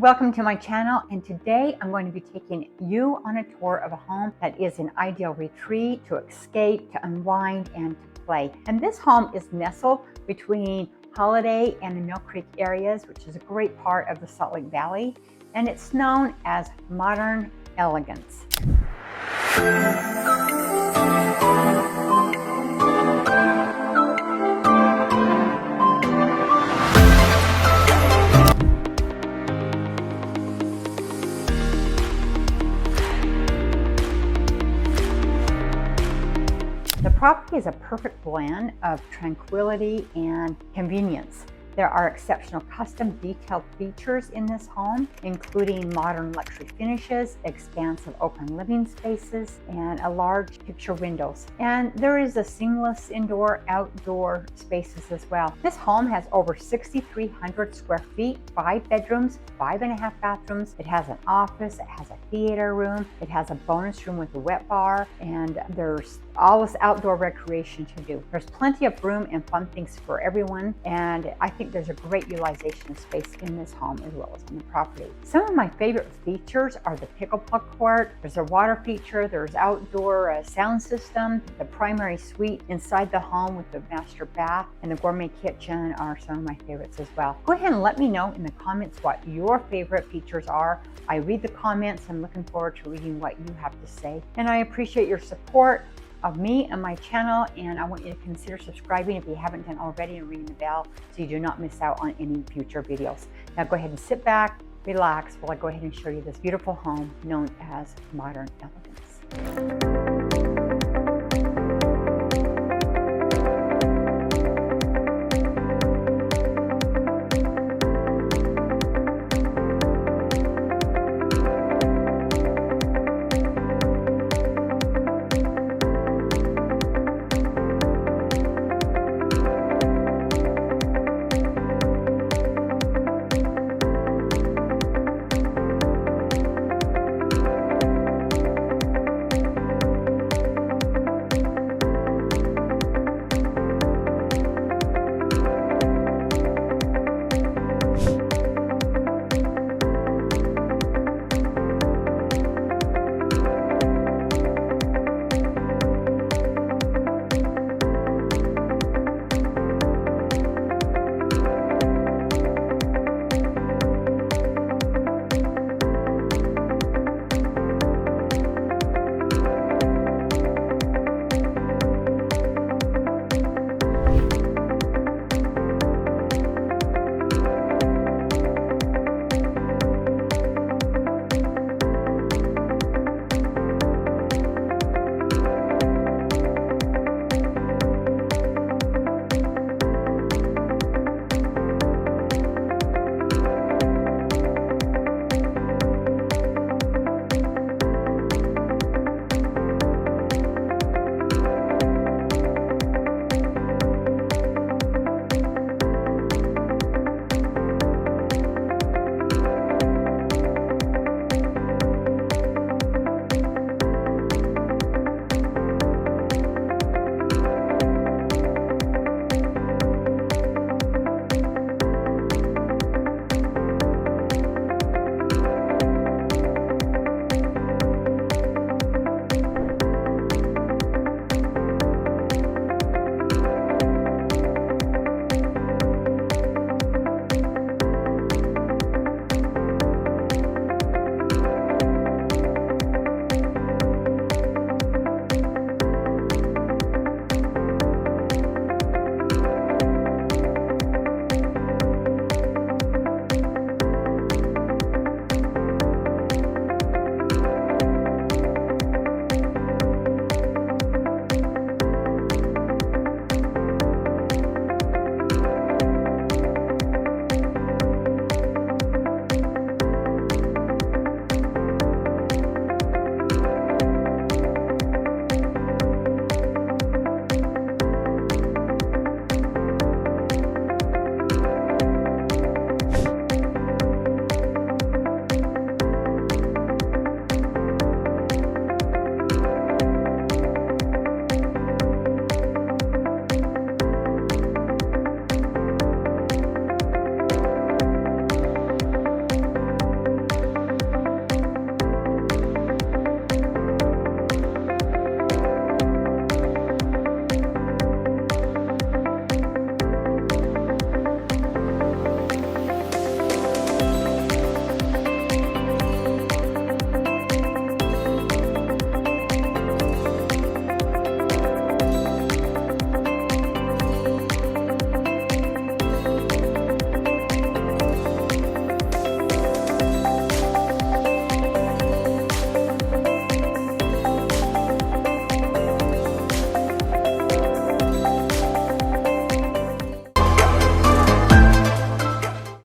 welcome to my channel, and today I'm going to be taking you on a tour of a home that is an ideal retreat, to escape, to unwind, and to play. And this home is nestled between Holiday and the Millcreek areas, which is a great part of the Salt Lake Valley, and it's known as Modern Elegance. The property is a perfect blend of tranquility and convenience. There are exceptional custom detailed features in this home, including modern luxury finishes, expansive open living spaces, and a large picture windows. And there is a seamless indoor-outdoor spaces as well. This home has over 6,300 square feet, 5 bedrooms, 5.5 bathrooms. It has an office, it has a theater room, it has a bonus room with a wet bar, and there's all this outdoor recreation to do. There's plenty of room and fun things for everyone, and I think there's a great utilization of space in this home as well as in the property. Some of my favorite features are the pickleball court, there's a water feature, there's outdoor sound system, the primary suite inside the home with the master bath, and the gourmet kitchen are some of my favorites as well. Go ahead and let me know in the comments what your favorite features are. I read the comments. I'm looking forward to reading what you have to say, and I appreciate your support of me and my channel, and I want you to consider subscribing if you haven't done already, and ringing the bell so you do not miss out on any future videos. Now go ahead and sit back, relax, while I go ahead and show you this beautiful home known as Modern Elegance.